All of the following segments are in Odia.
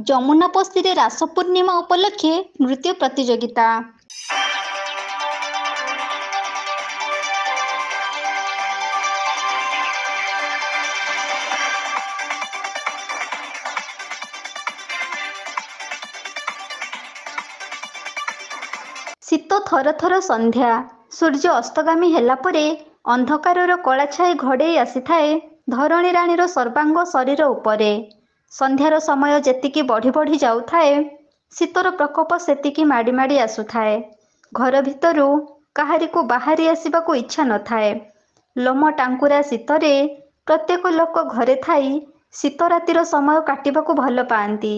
ଯମୁନାପୋଷୀରେ ରାସ ପୂର୍ଣ୍ଣିମା ଉପଲକ୍ଷେ ନୃତ୍ୟ ପ୍ରତିଯୋଗିତା। ଶୀତ ଥର ଥର ସନ୍ଧ୍ୟା। ସୂର୍ଯ୍ୟ ଅସ୍ତଗାମୀ ହେଲା ପରେ ଅନ୍ଧକାରର କଳାଛାଇ ଘୋଡ଼େଇ ଆସିଥାଏ ଧରଣୀ ରାଣୀର ସର୍ବାଙ୍ଗ ଶରୀର ଉପରେ। ସନ୍ଧ୍ୟାର ସମୟ ଯେତିକି ବଢ଼ି ବଢ଼ି ଯାଉଥାଏ, ଶୀତର ପ୍ରକୋପ ସେତିକି ମାଡ଼ି ମାଡ଼ି ଆସୁଥାଏ। ଘର ଭିତରୁ କାହାରିକୁ ବାହାରି ଆସିବାକୁ ଇଚ୍ଛା ନଥାଏ। ଲୋମ ଟାଙ୍କୁରା ଶୀତରେ ପ୍ରତ୍ୟେକ ଲୋକ ଘରେ ଥାଇ ଶୀତ ରାତିର ସମୟ କାଟିବାକୁ ଭଲ ପାଆନ୍ତି।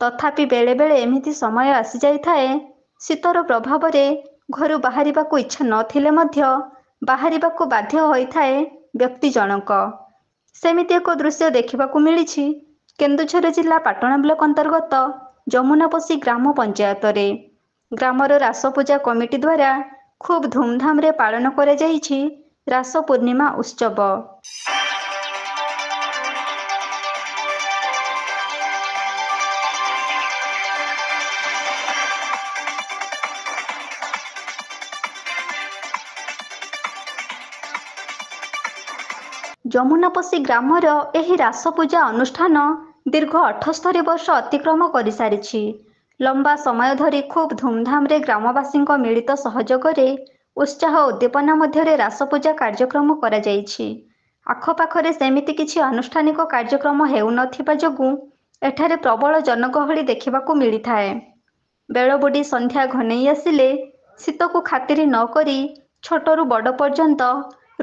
ତଥାପି ବେଳେବେଳେ ଏମିତି ସମୟ ଆସିଯାଇଥାଏ, ଶୀତର ପ୍ରଭାବରେ ଘରୁ ବାହାରିବାକୁ ଇଚ୍ଛା ନଥିଲେ ମଧ୍ୟ ବାହାରିବାକୁ ବାଧ୍ୟ ହୋଇଥାଏ ବ୍ୟକ୍ତି ଜଣକ। ସେମିତି ଏକ ଦୃଶ୍ୟ ଦେଖିବାକୁ ମିଳିଛି କେନ୍ଦୁଝର ଜିଲ୍ଲା ପାଟଣା ବ୍ଲକ ଅନ୍ତର୍ଗତ ଯମୁନାପୋଷୀ ଗ୍ରାମ ପଞ୍ଚାୟତରେ। ଗ୍ରାମର ରାସପୂଜା କମିଟି ଦ୍ୱାରା ଖୁବ୍ ଧୁମଧାମରେ ପାଳନ କରାଯାଇଛି ରାସ ପୂର୍ଣ୍ଣିମା ଉତ୍ସବ। ଯମୁନାପୋଷୀ ଗ୍ରାମର ଏହି ରାସ ପୂଜା ଅନୁଷ୍ଠାନ ଦୀର୍ଘ 78 ବର୍ଷ ଅତିକ୍ରମ କରିସାରିଛି। ଲମ୍ବା ସମୟ ଧରି ଖୁବ୍ ଧୁମଧାମରେ ଗ୍ରାମବାସୀଙ୍କ ମିଳିତ ସହଯୋଗରେ ଉତ୍ସାହ ଉଦ୍ଦୀପନା ମଧ୍ୟରେ ରାସପୂଜା କାର୍ଯ୍ୟକ୍ରମ କରାଯାଇଛି। ଆଖପାଖରେ ସେମିତି କିଛି ଆନୁଷ୍ଠାନିକ କାର୍ଯ୍ୟକ୍ରମ ହେଉନଥିବା ଯୋଗୁଁ ଏଠାରେ ପ୍ରବଳ ଜନଗହଳି ଦେଖିବାକୁ ମିଳିଥାଏ। ବେଳ ବୁଡ଼ି ସନ୍ଧ୍ୟା ଘନେଇ ଆସିଲେ ଶୀତକୁ ଖାତିର ନ କରି ଛୋଟରୁ ବଡ଼ ପର୍ଯ୍ୟନ୍ତ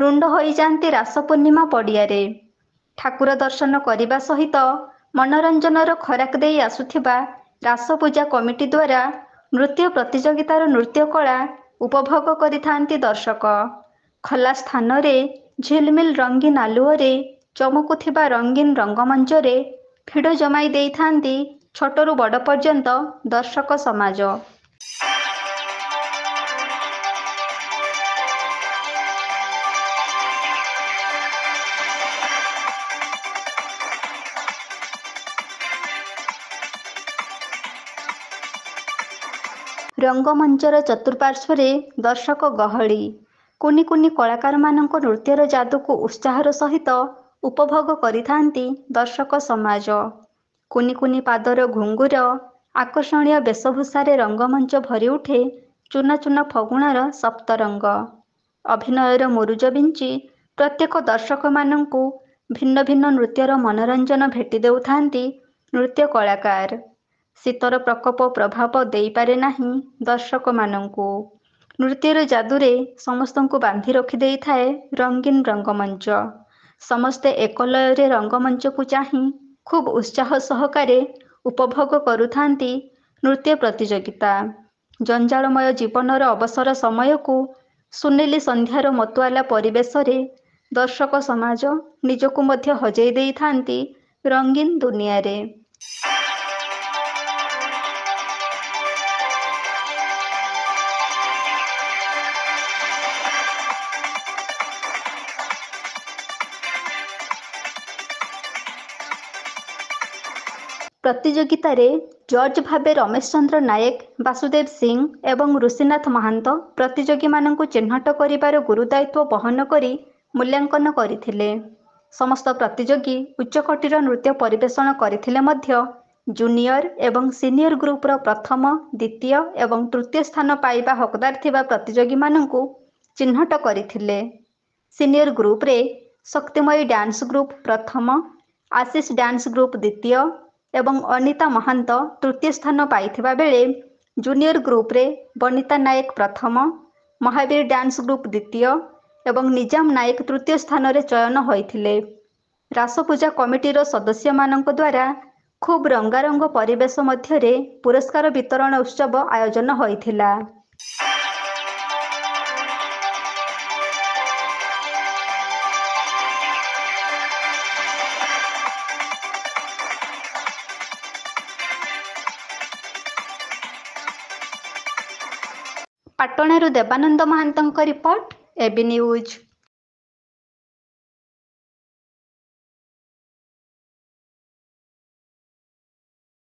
ରୁଣ୍ଡ ହୋଇଯାଆନ୍ତି ରାସ ପୂର୍ଣ୍ଣିମା ପଡ଼ିଆରେ। ଠାକୁର ଦର୍ଶନ କରିବା ସହିତ ମନୋରଞ୍ଜନର ଖୋରାକ ଦେଇ ଆସୁଥିବା ରାସ ପୂଜା କମିଟି ଦ୍ୱାରା ନୃତ୍ୟ ପ୍ରତିଯୋଗିତାର ନୃତ୍ୟ କଳା ଉପଭୋଗ କରିଥାନ୍ତି ଦର୍ଶକ। ଖୋଲା ସ୍ଥାନରେ ଝିଲମିଲ ରଙ୍ଗୀନ ଆଲୁଅରେ ଚମକୁଥିବା ରଙ୍ଗୀନ ରଙ୍ଗମଞ୍ଚରେ ଭିଡ଼ ଜମାଇ ଦେଇଥାନ୍ତି ଛୋଟରୁ ବଡ଼ ପର୍ଯ୍ୟନ୍ତ ଦର୍ଶକ ସମାଜ। ରଙ୍ଗମଞ୍ଚର ଚତୁଃପାର୍ଶ୍ୱରେ ଦର୍ଶକ ଗହଳି। କୁନି କୁନି କଳାକାରମାନଙ୍କ ନୃତ୍ୟର ଯାଦୁକୁ ଉତ୍ସାହର ସହିତ ଉପଭୋଗ କରିଥାନ୍ତି ଦର୍ଶକ ସମାଜ। କୁନି କୁନି ପାଦର ଘୁଙ୍ଗୁର, ଆକର୍ଷଣୀୟ ବେଶଭୂଷାରେ ରଙ୍ଗମଞ୍ଚ ଭରିଉଠେ ଚୂନ ଚୂନ ଫଗୁଣର ସପ୍ତରଙ୍ଗ। ଅଭିନୟର ମୁରୁଜ ବିଞ୍ଚି ପ୍ରତ୍ୟେକ ଦର୍ଶକମାନଙ୍କୁ ଭିନ୍ନ ଭିନ୍ନ ନୃତ୍ୟର ମନୋରଞ୍ଜନ ଭେଟି ଦେଉଥାନ୍ତି ନୃତ୍ୟ କଳାକାର। ଶୀତର ପ୍ରକୋପ ପ୍ରଭାବ ଦେଇପାରେ ନାହିଁ ଦର୍ଶକମାନଙ୍କୁ। ନୃତ୍ୟର ଯାଦୁରେ ସମସ୍ତଙ୍କୁ ବାନ୍ଧି ରଖିଦେଇଥାଏ ରଙ୍ଗୀନ ରଙ୍ଗମଞ୍ଚ। ସମସ୍ତେ ଏକ ଲୟରେ ରଙ୍ଗମଞ୍ଚକୁ ଚାହିଁ ଖୁବ୍ ଉତ୍ସାହ ସହକାରେ ଉପଭୋଗ କରୁଥାନ୍ତି ନୃତ୍ୟ ପ୍ରତିଯୋଗିତା। ଜଞ୍ଜାଳମୟ ଜୀବନର ଅବସର ସମୟକୁ ସୁନେଲି ସନ୍ଧ୍ୟାର ମତୁଆଲା ପରିବେଶରେ ଦର୍ଶକ ସମାଜ ନିଜକୁ ମଧ୍ୟ ହଜେଇ ଦେଇଥାନ୍ତି ରଙ୍ଗୀନ ଦୁନିଆରେ। ପ୍ରତିଯୋଗିତାରେ ଜଜ୍ ଭାବେ ରମେଶ ଚନ୍ଦ୍ର ନାୟକ, ବାସୁଦେବ ସିଂ ଏବଂ ଋଷିନାଥ ମହାନ୍ତ ପ୍ରତିଯୋଗୀମାନଙ୍କୁ ଚିହ୍ନଟ କରିବାର ଗୁରୁଦାୟିତ୍ୱ ବହନ କରି ମୂଲ୍ୟାଙ୍କନ କରିଥିଲେ। ସମସ୍ତ ପ୍ରତିଯୋଗୀ ଉଚ୍ଚକୋଟୀର ନୃତ୍ୟ ପରିବେଷଣ କରିଥିଲେ ମଧ୍ୟ ଜୁନିୟର ଏବଂ ସିନିୟର ଗ୍ରୁପର ପ୍ରଥମ, ଦ୍ୱିତୀୟ ଏବଂ ତୃତୀୟ ସ୍ଥାନ ପାଇବା ହକଦାର ଥିବା ପ୍ରତିଯୋଗୀମାନଙ୍କୁ ଚିହ୍ନଟ କରିଥିଲେ। ସିନିୟର ଗ୍ରୁପରେ ଶକ୍ତିମୟୀ ଡ୍ୟାନ୍ସ ଗ୍ରୁପ ପ୍ରଥମ, ଆଶିଷ ଡ୍ୟାନ୍ସ ଗ୍ରୁପ ଦ୍ୱିତୀୟ ଏବଂ ଅନିତା ମହାନ୍ତ ତୃତୀୟ ସ୍ଥାନ ପାଇଥିବା ବେଳେ ଜୁନିୟର ଗ୍ରୁପରେ ବନିତା ନାୟକ ପ୍ରଥମ, ମହାବୀର ଡ୍ୟାନ୍ସ ଗ୍ରୁପ ଦ୍ୱିତୀୟ ଏବଂ ନିଜାମ ନାୟକ ତୃତୀୟ ସ୍ଥାନରେ ଚୟନ ହୋଇଥିଲେ। ରାସପୂଜା କମିଟିର ସଦସ୍ୟମାନଙ୍କ ଦ୍ୱାରା ଖୁବ୍ ରଙ୍ଗାରଙ୍ଗ ପରିବେଶ ମଧ୍ୟରେ ପୁରସ୍କାର ବିତରଣ ଉତ୍ସବ ଆୟୋଜନ ହୋଇଥିଲା। ପାଟଣାରୁ ଦେବାନନ୍ଦ ମହାନ୍ତଙ୍କ ରିପୋର୍ଟ, এবি ନ୍ୟୁଜ୍।